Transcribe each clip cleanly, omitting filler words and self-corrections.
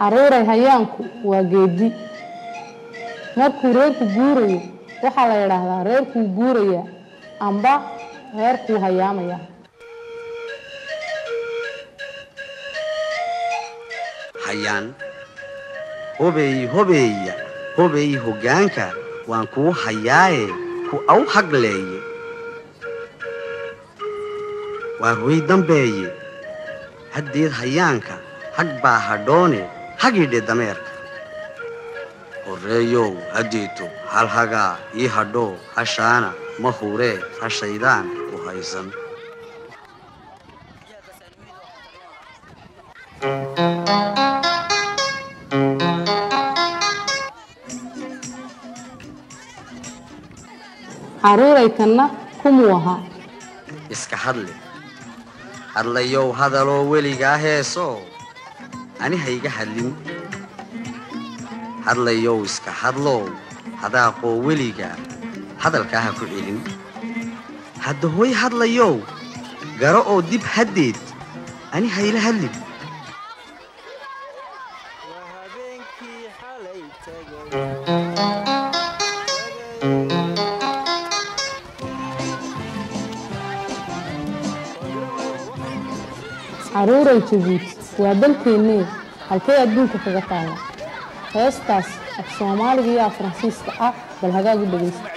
caruuray hayaanku waa geedi markuu reerku guurayo waxa la yiraahdaa reerku guuraya amba reerku hayaamaya hayaan hobey hogaanka waan ku hayaaye ku aw hagleeye waa ruuy dambeeye haddeed hayaanka hag baa hadhoone hagidhe dameerka horeeyow haddeeto hal hagaa ii hadhoo hashaana ma huree hashaydaan ku haysan caruuray kanna kumuu ahaa iska hadlayow hadaloo weligaa heesoo ani hayga hadlin hadlayow iska hadlow hadaaqoo weligaa hadalkaa ha ku celin hadda hooy hadlayow garo oo dib haddeed ani hayla hadlin caruuray Jabuuti waa dalkeennii halkee adduunka kaga taala heestaas af Soomaaliga iyo Faransiiska ah bal hagaag u dhageysta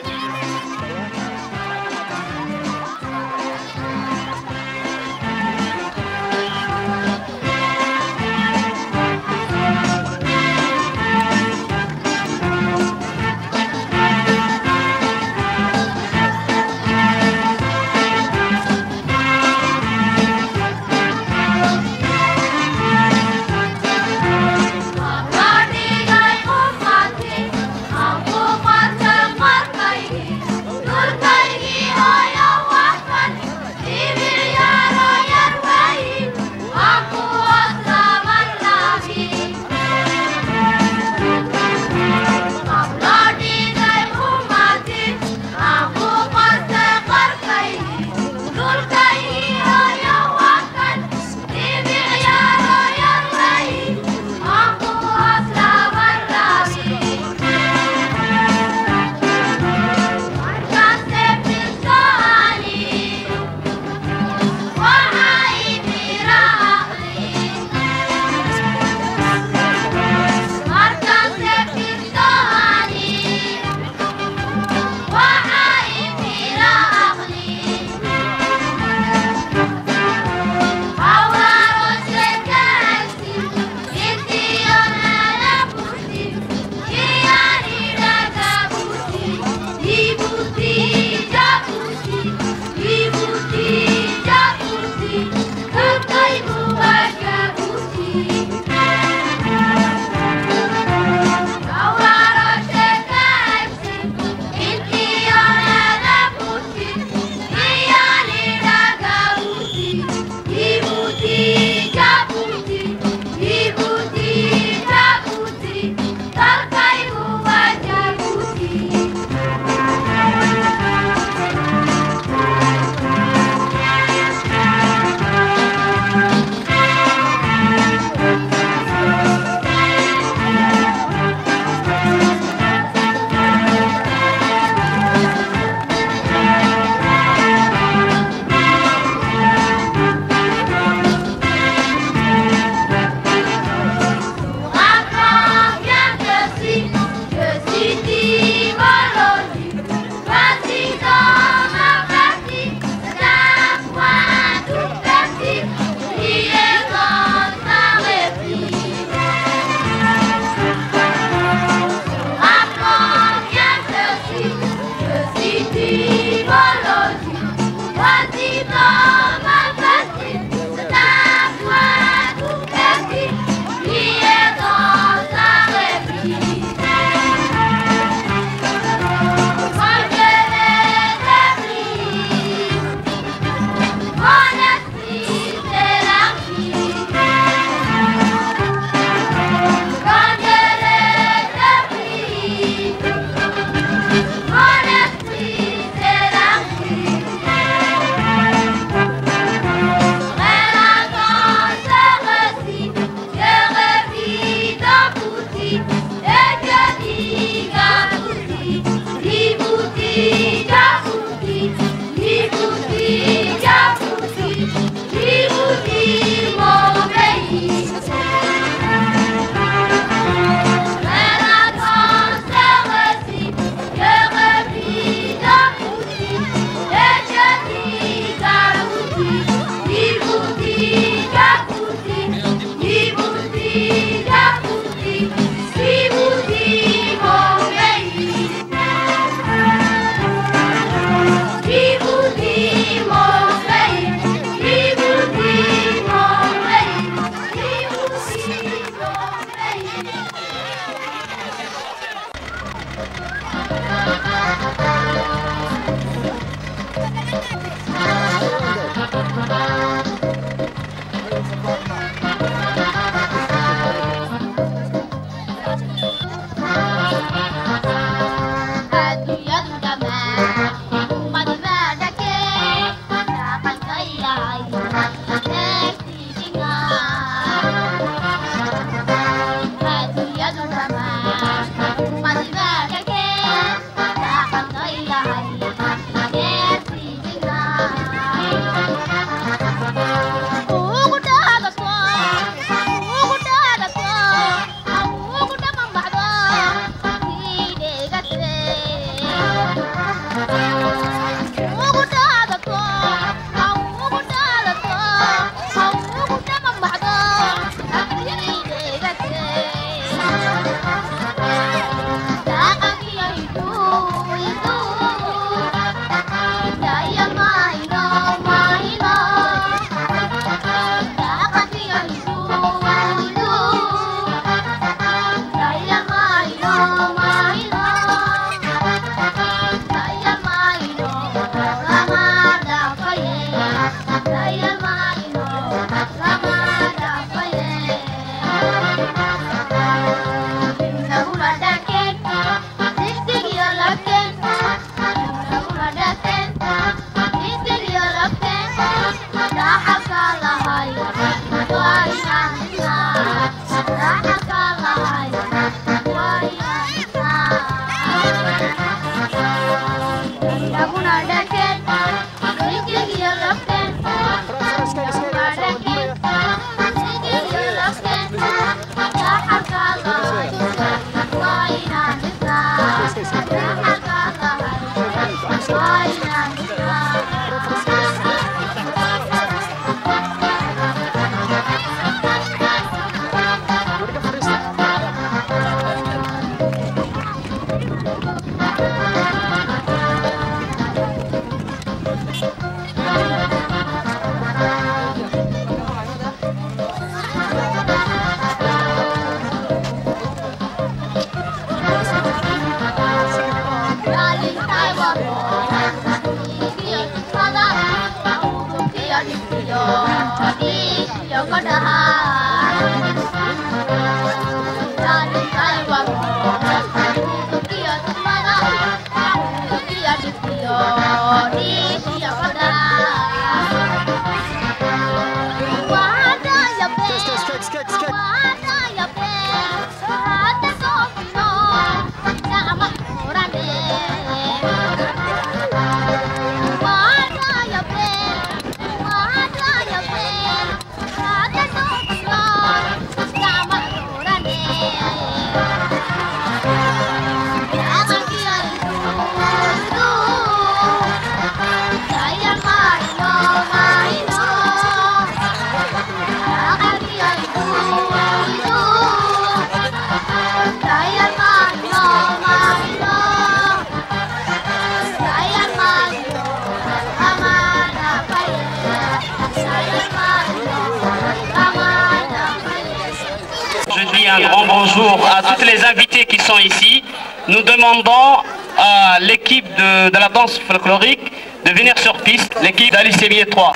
Je dis un grand bonjour à toutes les invités qui sont ici. Nous demandons à l'équipe de la danse folklorique de venir sur piste, l'équipe d'Alicélier 3.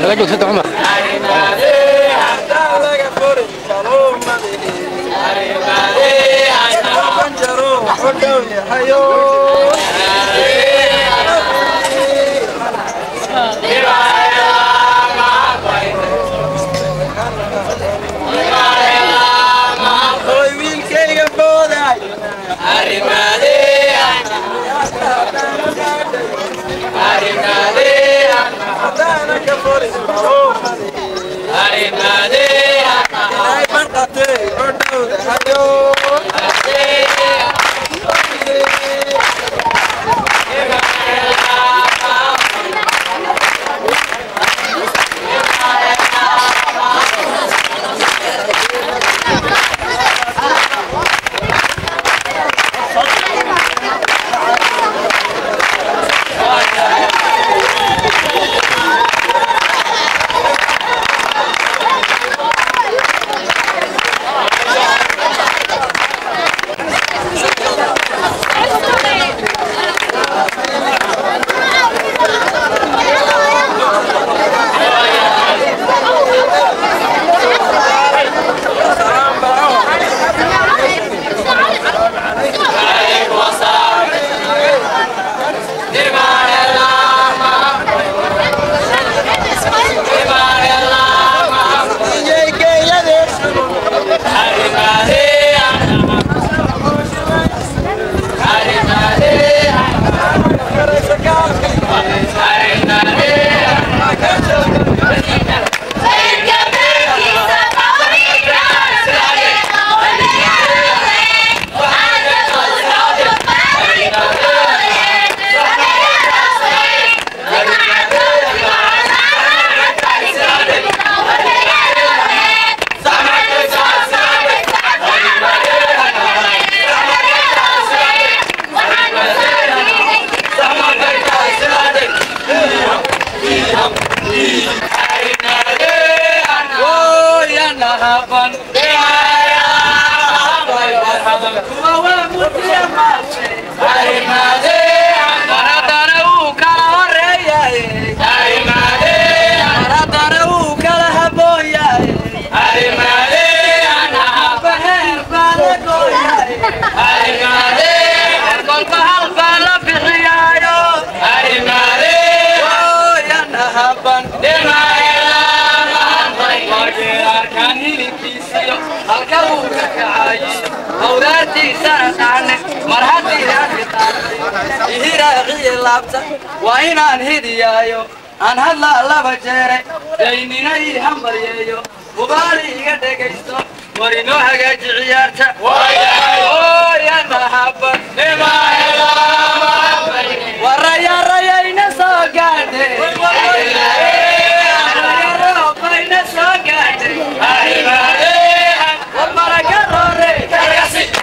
laga joogsata cumar وين هديايو أن هلا لا بجري ديننا يهمبريو وبالي قدكيستو ورينو حاجة عيارته ويا نهبا لما يلا وريا ريا نسوقاتي وريا ريا نسوقاتي والبركة روري كريسي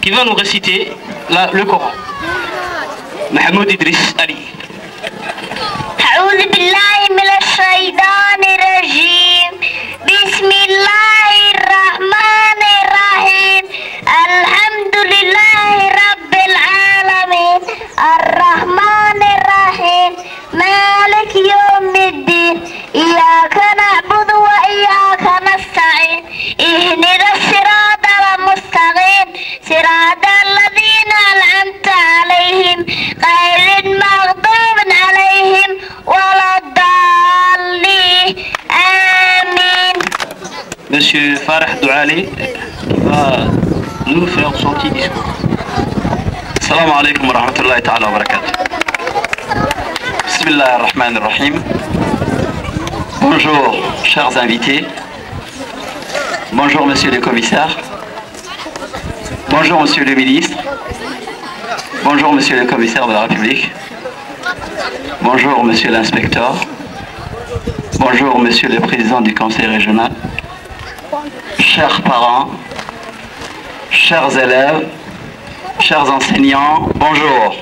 Qui va nous réciter le Coran. Mahmoud Idriss Ali. أعوذ بالله من الشيطان الرجيم بسم الله الرحمن الرحيم الحمد لله رب العالمين الرحمن الرحيم مالك يوم الدين إياك نعبد وإياك نستعين اهدنا الصراط المستقيم صراط الذين أنعمت عليهم غير المغضوب عليهم ولا الضالين آمين. Monsieur Farah Douali va nous faire son petit discours. Assalamu alaikum wa rahmatullahi ta'ala wa barakatuh. Bismillah ar-Rahman ar-Rahim. Bonjour chers invités. Bonjour monsieur le commissaire. Bonjour monsieur le ministre. Bonjour monsieur le commissaire de la République. Bonjour monsieur l'inspecteur. Bonjour monsieur le président du conseil régional. Chers parents, chers élèves, chers enseignants, bonjour.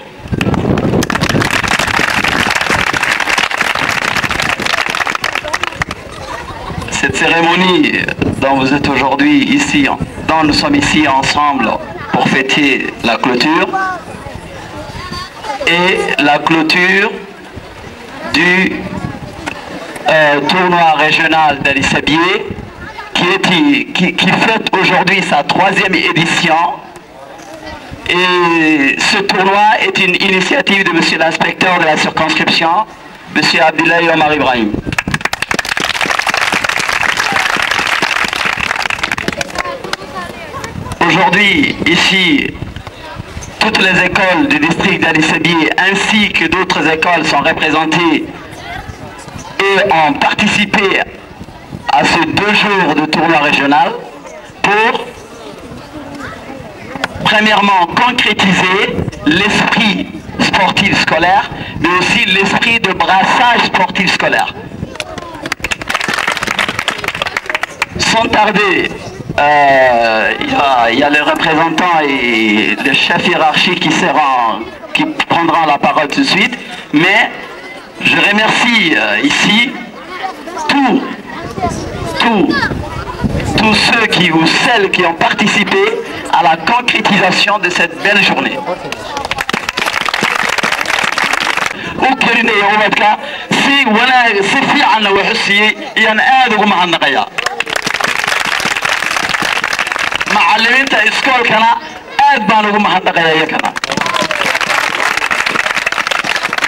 Cette cérémonie dont vous êtes aujourd'hui ici, dont nous sommes ici ensemble pour fêter la clôture, et la clôture du tournoi régional d'Ali Sabié qui fête aujourd'hui sa 3e édition. Et ce tournoi est une initiative de monsieur l'inspecteur de la circonscription, monsieur Abdoulaye Omar Ibrahim. Aujourd'hui, ici, toutes les écoles du district d'Ali Sabié ainsi que d'autres écoles sont représentées et ont participé à ces 2 jours de tournoi régional pour, premièrement, concrétiser l'esprit sportif scolaire, mais aussi l'esprit de brassage sportif scolaire. Sans tarder, il y a les représentants et les chefs hiérarchiques qui prendront la parole tout de suite, mais je remercie ici tous ceux ou celles qui ont participé à la concrétisation de cette belle journée. معلمينتا اسكولكنا aad baan ugu mahadnaqayaa iyagana.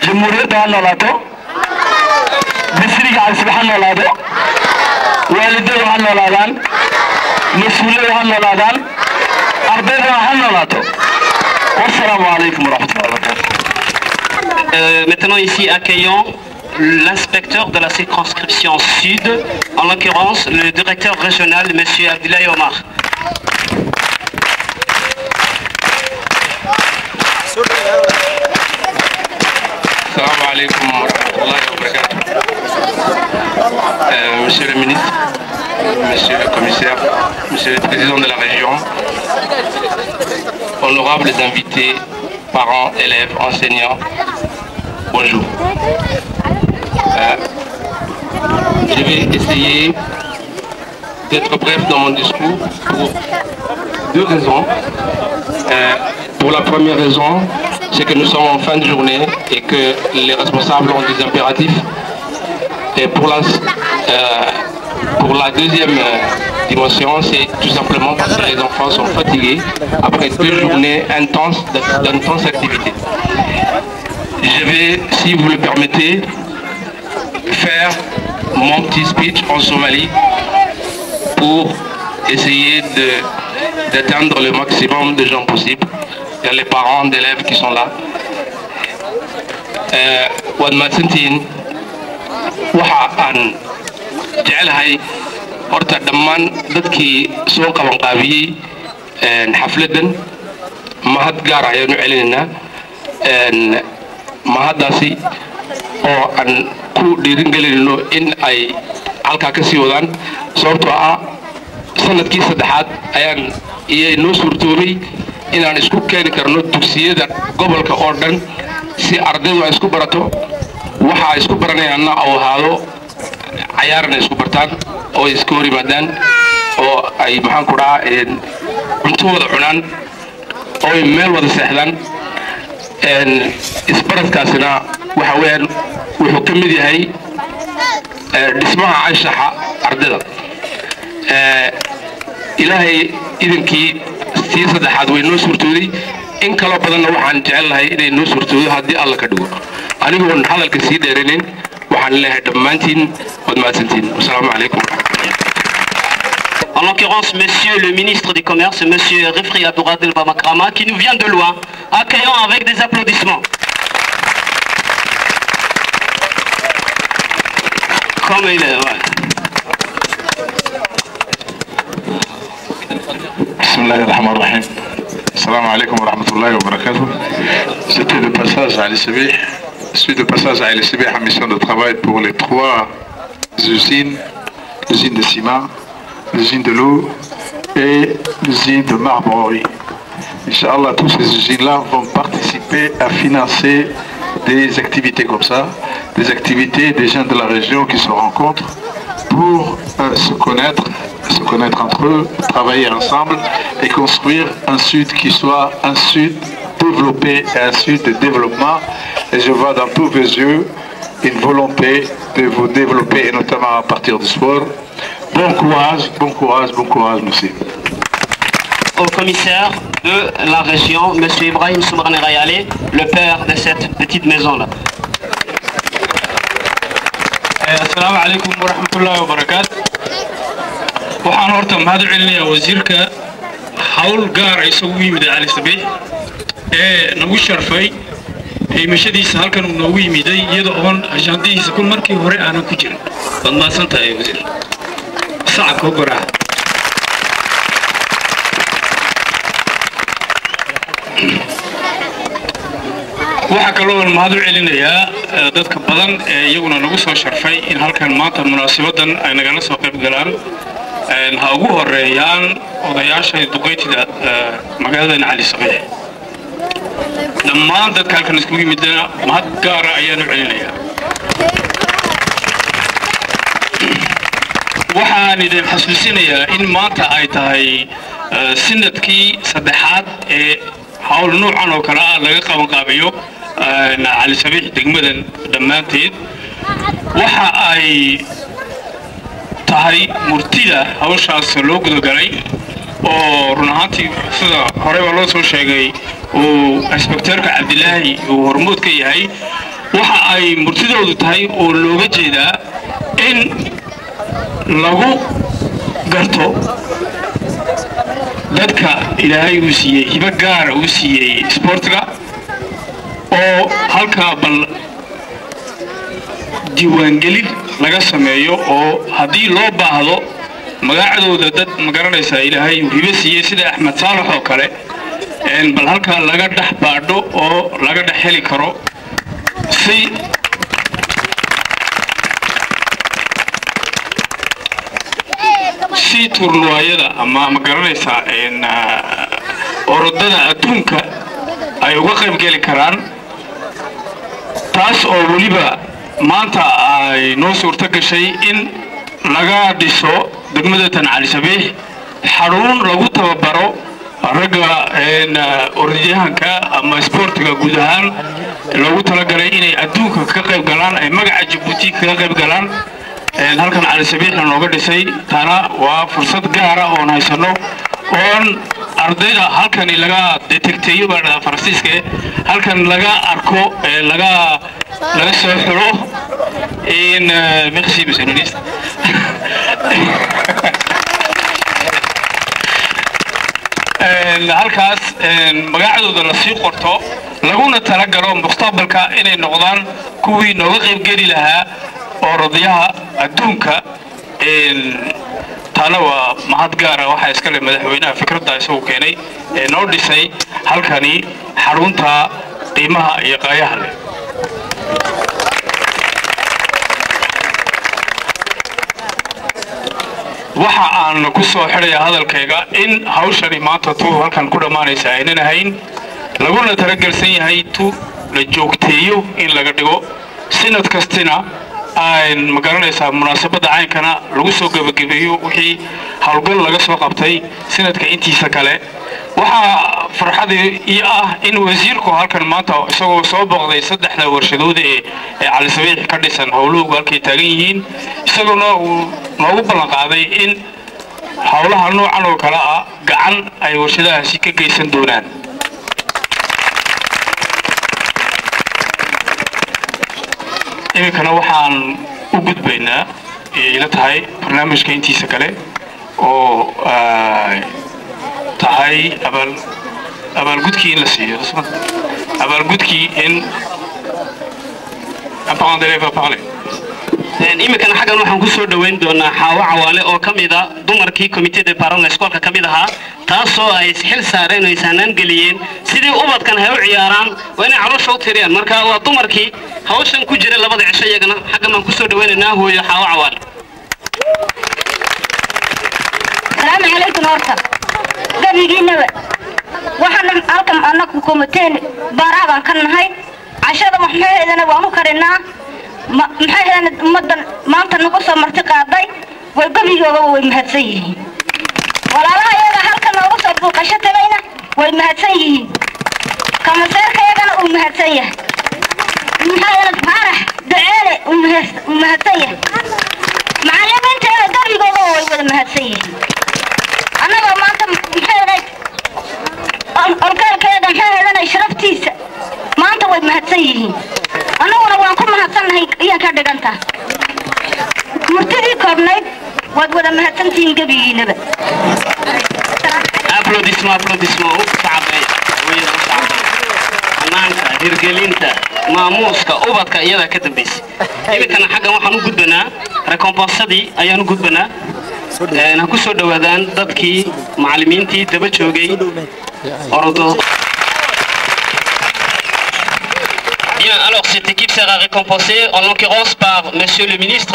Jamhuuriyadda ha noolaato, Misriga cusub ha noolaado, waalidadu ha noolaadaan, mas-uuliyadu ha noolaadaan, ardayduna ha noolaato. Wassalaamu calaykum waraxmatullahi wabarakaatu. Maintenant ici accueillons l'inspecteur de la circonscription sud, en l'occurrence le directeur régional, M. Abdoulaye Omar. Assalamu alaikum wa rahmatullahi wa barakatuh. Monsieur le ministre, monsieur le commissaire, monsieur le président de la région, honorables invités, parents, élèves, enseignants, bonjour. Je vais essayer d'être bref dans mon discours pour deux raisons. Pour la première raison, c'est que nous sommes en fin de journée et que les responsables ont des impératifs. Et pour la deuxième dimension, c'est tout simplement parce que les enfants sont fatigués après 2 journées intenses d'intenses activités. Je vais, si vous le permettez, faire mon petit speech en Somalie pour essayer d'atteindre le maximum de gens possible. Il y a les parents d'élèves qui sont là. waxa aan jecelahay horta dhammaan dadkii soo qaban qaabiyey xafladan mahad gaar ah ayaanu celinaynaa mahadaasi oo aan ku dhiirigelinayno in ay halkaa ka sii wadaan sababtoo ah sanadkii saddexaad ayaan iyay noo suurtoobay inaan isku keeni karno dugsiyada gobolka oo dhan si ardaydu ay isku barato waxa isku baranayaanna oo ahaado cayaarna isku bartaan oo isku hor yimaadaan oo ay maxaan ku dhahaa cunto wada cunaan oo ay meel wada seexdaan isbaradkaasina waxa weeyaan wuxuu ka mid yahay dhismaha anshaxa ardayda ilaahay idinkii sii saddexaad way noo suurtooday in kaloo badanna waxaan jecelnahay inay noo suurtoodo haddii alla ka dhigo anigoon hadalka sii dheeranayn waxaan leeyahay dhammaantiin waad mahadsantiin wasalaamu calaykum. En l'occurrence, monsieur le ministre du Commerce, monsieur Rifri Abdouradel Bamakrama, qui nous vient de loin. Accueillons avec des applaudissements. Comme il est, ouais. Bismillahirrahmanirrahim. Assalamu alaikum wa rahmatullahi wa barakatuh. C'était le passage à l'ICB. Suite de passage à l'ICB en mission de travail pour les 3 usines, l'usine de ciment, l'usine de l'eau et l'usine de marbrerie. Inch'Allah, toutes ces usines-là vont participer à financer des activités comme ça, des activités des gens de la région qui se rencontrent pour se connaître entre eux, travailler ensemble et construire un sud qui soit un sud développé et un sud de développement. Et je vois dans tous vos yeux une volonté de vous développer, et notamment à partir du sport. Bon courage, bon courage, bon courage, monsieur. Au commissaire de la région, M. Ibrahim Soumarane Rayale, le père de cette petite maison-là. Assalamu alaikum wa rahmatullahi wa barakatuh. waxaan horta mahad celinayaa wasiirka hawl gaar ah isagu yimid Ali Sabiix nagu sharfay mashadiisa halkan uu noogu yimiday iyadoo oon ajandihiisa kun markii hore aanan ku jirin waad mahadsantahay wasiir sacabka goraa waxa kaloo aan mahad celinayaa dadka badan ee iyaguna nagu soo sharfay in halkan maanta munaasabadan ay nagala soo qayb galaan ha ugu horeeyaan odayaasha duqeytida magaalada Ali Sabiix dhammaan dadka halkan isku yimidana mahad gaar ah ayaan u celinayaa waxaan idin xasuusinayaa in maanta ay tahay sanadkii saddexaad ee hawl noocan oo kale ah laga qaban qaabiyo Ali Sabiix degmadan dhammaanteed waxa ay tahay murtida hawshaas loo gudagalay oo run ahaantii sida horeba loo soo sheegay uu inspectorka Cabdilaahi uu hormuud ka yahay waxa ay murtidoodu tahay oo looga jeedaa in lagu garto dadka ilaahay uu siiyey hiba gaar uu siiyey sportiga oo halkaa bal diiwaangelin laga sameeyo oo haddii loo baahdo magacadooda dad magaranaysaa ilaahay hibe siiyey sida axmed saalax oo kale bal halkaa laga dhex baadho oo laga dhex heli karo si turnuwaayada ama magaranaysaa orodada adduunka ay uga qayb geli karaan taas oo weliba maanta ay noo suurto gashay in laga dhiso degmada tan Cali Sabiix xarun lagu tababaro ragga orodyahanka ama sportiga guud ahaan loogu talagalay inay adduunka ka qayb galaan ay magaca Djibouti ka qayb galaan halkan Cali Sabiix looga dhisay taana waa fursad gaar ah oo haysano oon ardayda halkan laga detecteeyo baada Faransiiska halkan laga arko laga soo xiro merci monsieur le ministre halkaas magacadooda la sii qorto laguna talagalo mustaqbalka inay noqdaan kuwii nooga qayb geli lahaa orodyaha adduunka taana waa mahad gaar ah waxa iska leh madaxweynaha fikradda isagu keenay noo dhisay halkani xarunta qiimaha iyo qaayaha leh waxa aan ku soo xidhay hadalkayga in hawshani maanta tuu halkan ku dhamaanaysa aynan ahayn laguna talagalsan yahay tuu la joogteeyo in laga dhigo sanad kastina aan magaranaysaa munaasabada caynkana lagu soo gabagabeeyo wixii hawlgal laga soo qabtay sanadka intiisa kale waxa farxadii ah in wasiirku halkan maanta isagoo soo booqday saddexda warshadood ee Cali Sabiix ka dhisan hawluhu halkay taagan yihiin isagoo noogu ballan qaaday in hawlaha noocan oo kale ah gacan ay warshadahaasi ka geysan doonaan imikana waxaan u gudbaynaa ila tahay barnaamijka intiisa kale oo tahay abaalgudkii in la siiyo abaalgudkii in imikana xaggan waxaan ku soo dhaweyn doonaa Xaawo Cawaale oo kamida dumarkii committee de parents iskoolka kamid ahaa taasoo ay xil saareen oo isaanan galiyeen sidii ubadkan ay u ciyaaraan waa inay caloosha u tiriyaan marka waa dumarkii hawshan ku jira labada cisho iyagana xaggan aan ku soo dhaweynaynaa hooyo Xaawo Cawaale السلام عليكم ورحمة قبيقينا وحنا halkan anaku komiteen baaraaban ka nahay cashada maxmeedana waa u karinaa maxayna ummadan maanta nagu soo marti qaaday way gabigooda way mahadsan yihiin walaalaha iyaga halkan noogu soo buuqasho tagayna way mahadsan yihiin kamaseerka iyagana uu mahadsan yahay maxayna farax duceele uu mahadsan yahay macallimiinta gabigooda way wada mahadsan yihiin annaga maanta maxayna olkaalkeeda maxayna sharaftiisa maanta way mahadsan yihiin annaguna waan ku mahadsannahay iyaan ka dhiganta murtidii koobnayd waad wada mahadsantihiin gabigiinaba applaudissement sacabay wayna sacabay amaanka hirgelinta maamuuska ubadka iyada ka dambeysay imikana xaggan waxaan u gudbanaa recompensadii ayaan u gudbanaa ha ku soo dhawaadaan dadkii macallimiintii daba joogay orodo. Bien, alors cette équipe sera récompensée en l'occurrence par Monsieur le ministre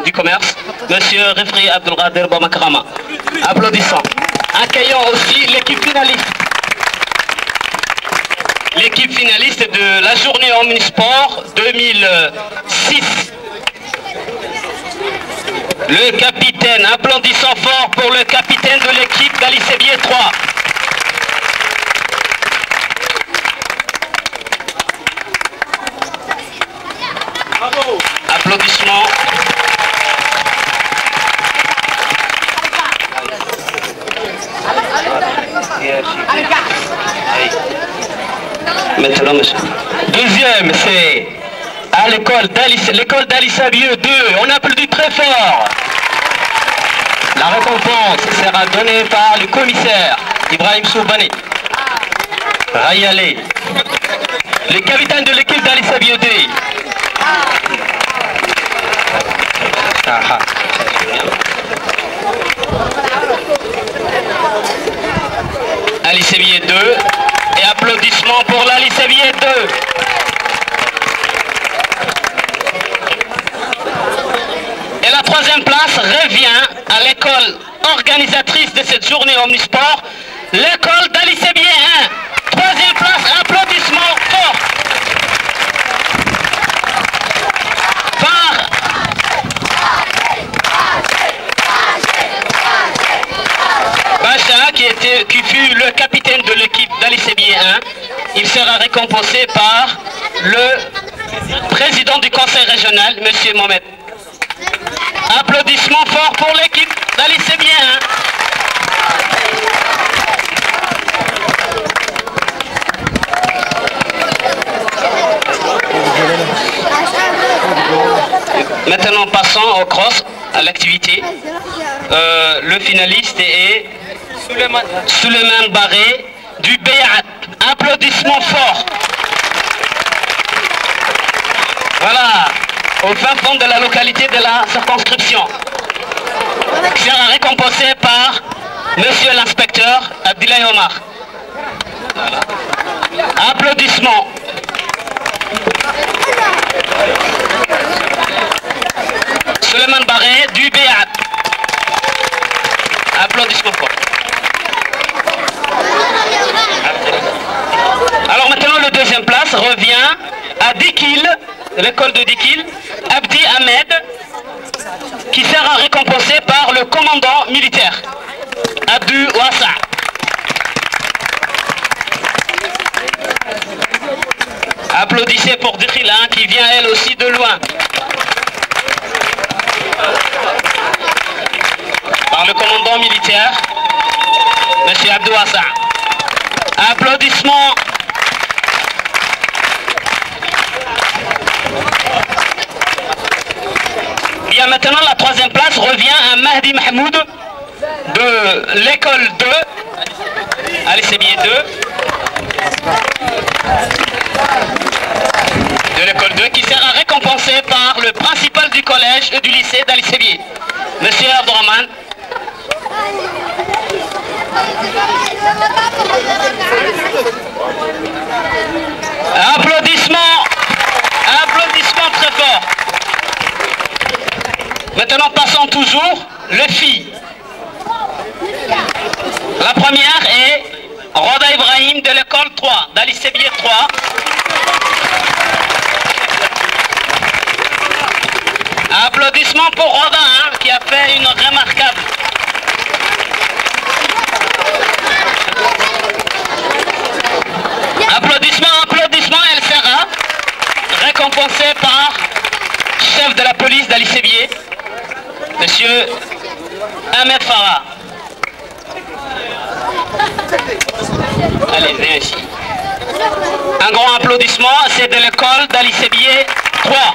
du Commerce, Monsieur Refri Abdelkader Bamakrama. Applaudissons. Accueillons aussi l'équipe finaliste. L'équipe finaliste de la journée Omnisport 2006. Le capitaine, applaudissons fort pour le capitaine de l'équipe d'Ali Sébié 3. Applaudissements. Maintenant, monsieur. Deuxième, c'est à l'école d'Ali Sabieux 2. On applaudit très fort. La récompense sera donnée par le commissaire Ibrahim Soubani. Rayale. le capitaine de l'équipe d'Ali Sabié 2. Ali Sabié 2 et applaudissements pour l'Ali Sabié 2. Et la troisième place revient à l'école organisatrice de cette journée Omnisport, l'école d'Ali Sabié 1. Troisième place, applaudissements forts par Bacha qui fut le capitaine de l'équipe d'Ali Sabié 1. Il sera récompensé par le président du conseil régional, M. Mohamed. Applaudissements forts pour l'équipe d'Ali Sabié 1. Maintenant passons au cross, à l'activité. Le finaliste est Souleymane Barré du Béat. Applaudissements forts. Voilà, au fin fond de la localité de la circonscription. Qui sera récompensé par Monsieur l'inspecteur Abdoulaye Omar. Voilà. Applaudissements. Souleymane Barré du Béat. Applaudissements forts. Alors maintenant le deuxième place revient à Dikil, l'école de Dikil, Abdi Ahmed, qui sera récompensé par le commandant militaire, Abdou Wassa. Applaudissez pour Dikil, hein, qui vient elle aussi de loin. Par le commandant militaire, M. Abdou Wassa. Applaudissements. Bien, maintenant la troisième place revient à Mahdi Mahmoud de l'école 2, Ali Sabié 2, de l'école 2, qui sera récompensé par le principal du collège et du lycée d'Ali Sabié, M. Abdourahmane. Applaudissements, applaudissements très forts. Maintenant passons toujours les filles. La première est Roda Ibrahim de l'école 3, d'Ali Sabié 3. Applaudissements pour Roda, hein, qui a fait une remarquable. Applaudissements, applaudissements, elle sera récompensée par chef de la police d'Ali Sabié, Monsieur Ahmed Farah. Allez, viens ici. Un grand applaudissement, c'est de l'école d'Ali Sabié 3.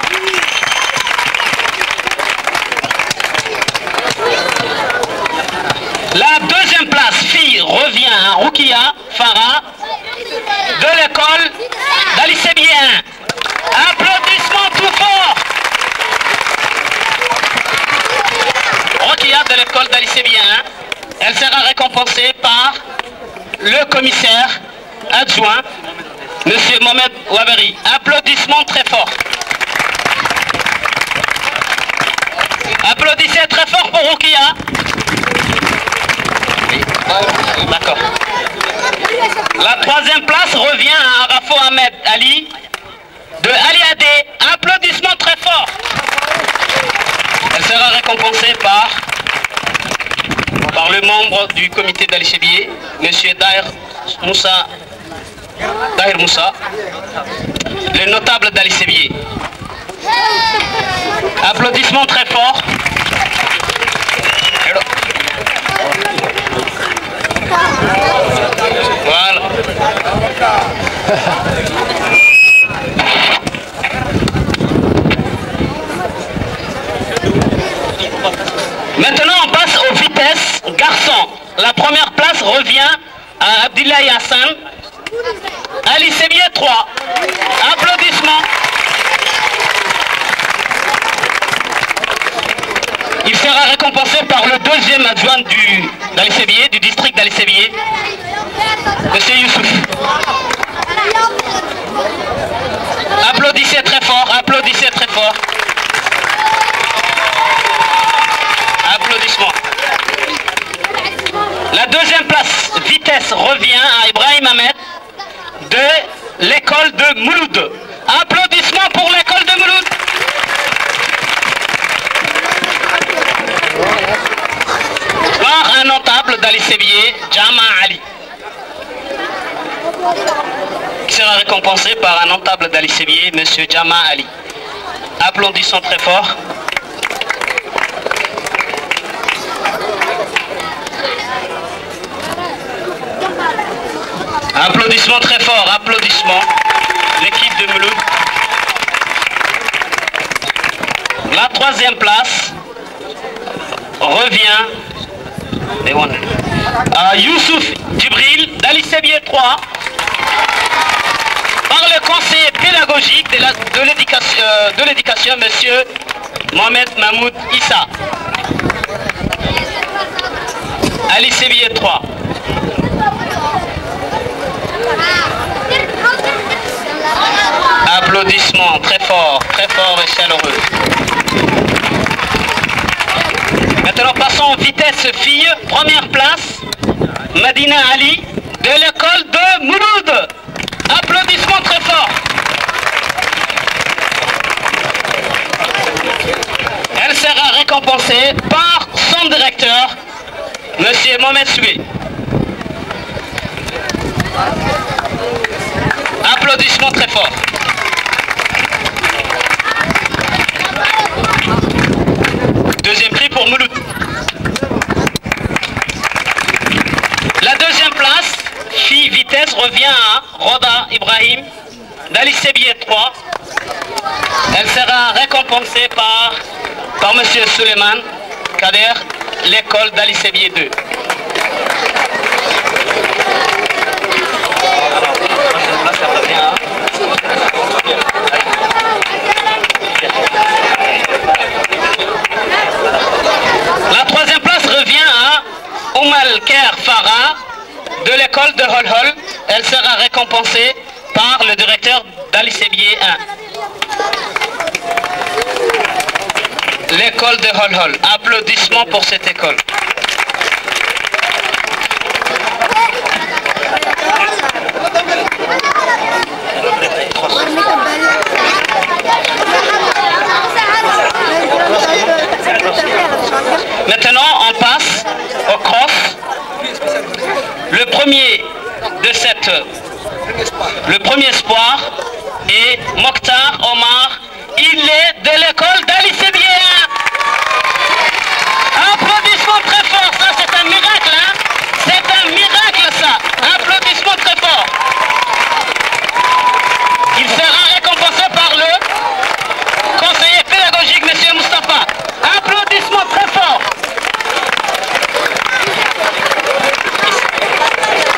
La deuxième place, fille, revient à Roukia Farah de l'école d'Ali Sabié 1. Applaudissements tout fort. Roukia de l'école d'Ali Sabié 1. Elle sera récompensée par le commissaire adjoint, M. Mohamed Ouaberi. Applaudissements très forts. Applaudissez très fort pour Roukia. D'accord. La troisième place revient à Arafo Ahmed Ali de Ali Adé. Applaudissements très forts. Elle sera récompensée par le membre du comité d'Ali Sabié, M. Daher Moussa, le notable d'Ali Sabié. Applaudissements très forts. Voilà. Maintenant on passe aux vitesses garçons. La première place revient à Abdoulaye Hassan, Ali Sabié 3. récompensé par le deuxième adjoint d'Ali-Sébié, du district d'Ali-Sébié, Monsieur Youssouf. Applaudissez très fort, applaudissez très fort. Applaudissements. La deuxième place, vitesse, revient à Ibrahim Ahmed de l'école de Mouloud. Applaudissements pour l'école de Mouloud. Par un notable d'Ali-Sébié, Jama Ali, qui sera récompensé par un notable d'Ali-Sébié, Monsieur Jama Ali. Applaudissons très fort. Applaudissements très forts, applaudissements. L'équipe de Mouloud. La troisième place revient à Youssouf Djibril d'Ali-Sébié 3 par le conseiller pédagogique de l'éducation, Monsieur Mohamed Mahmoud Issa. Ali-Sébié 3. Applaudissements très forts et chaleureux. Maintenant passons en vitesse filles. Première place, Madina Ali de l'école de Mouloud. Applaudissements très forts. Elle sera récompensée par son directeur, Monsieur Mohamed Soué. Applaudissements très forts. Deuxième prix pour Mouloud. La deuxième place, fille vitesse, revient à Roda Ibrahim d'Ali-Sébié 3. Elle sera récompensée par Monsieur Suleiman Kader, l'école d'Ali-Sébié 2. La troisième place revient à Oumal Ker Farah de l'école de Hol-Hol. Elle sera récompensée par le directeur d'Ali-Sébié 1. L'école de Hol-Hol. Applaudissements pour cette école. Maintenant, on passe au cross. Le premier espoir est Mokhtar Omar. Il est de l'école d'Ali-Sébié 1. Applaudissements très forts. Ça, c'est un miracle, hein? C'est un miracle, ça. Applaudissements très forts. Il sera récompensé par le conseiller pédagogique, M. Moustapha. Applaudissements très forts.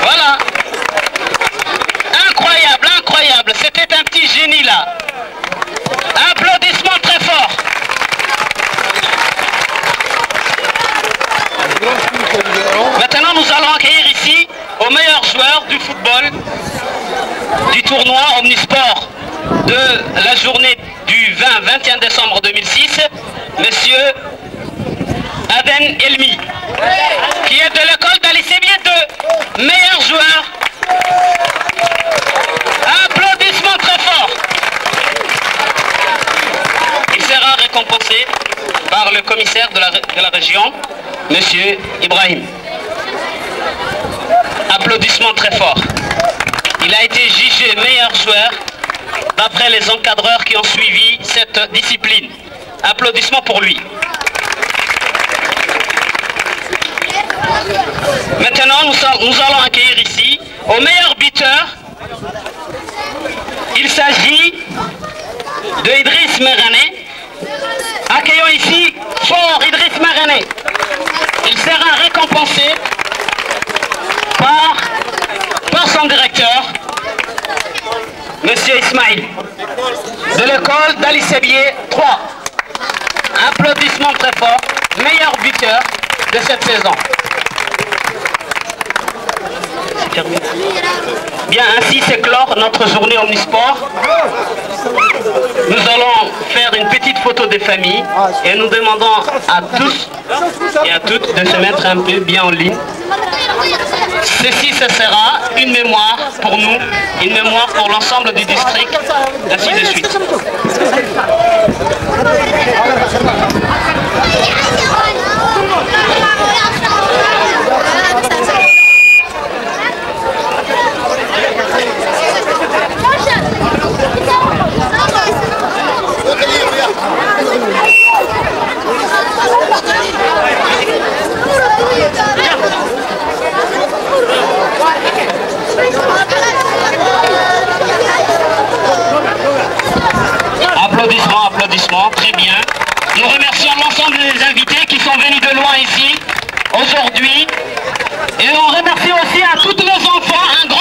Voilà. Incroyable, incroyable. C'était un petit génie là. Applaudissements très forts. Maintenant, nous allons accueillir ici au meilleur joueur du football du tournoi Omnisport de la journée du 20-21 décembre 2006, Monsieur Aden Elmi, qui est de l'école d'Ali-Sébié 2, meilleur joueur. Applaudissements très forts. Il sera récompensé par le commissaire de la région, Monsieur Ibrahim. Applaudissements très forts. Il a été jugé meilleur joueur d'après les encadreurs qui ont suivi cette discipline. Applaudissements pour lui. Maintenant, nous allons accueillir ici au meilleur buteur. Il s'agit de Idriss Merané. Accueillons ici fort Idriss Merané. Il sera récompensé par son directeur, Monsieur Ismail, de l'école d'Ali-Sébié 3. Applaudissements très forts. meilleur buteur de cette saison. Bien, ainsi c'est clore notre journée Omnisport. Nous allons faire une petite photo de famille et nous demandons à tous et à toutes de se mettre un peu bien en ligne. Ceci, ce sera une mémoire pour nous, une mémoire pour l'ensemble du district, ainsi de suite. Applaudissements, applaudissements, très bien. Nous remercions l'ensemble des invités qui sont venus de loin ici, aujourd'hui. Et on remercie aussi à tous les enfants un grand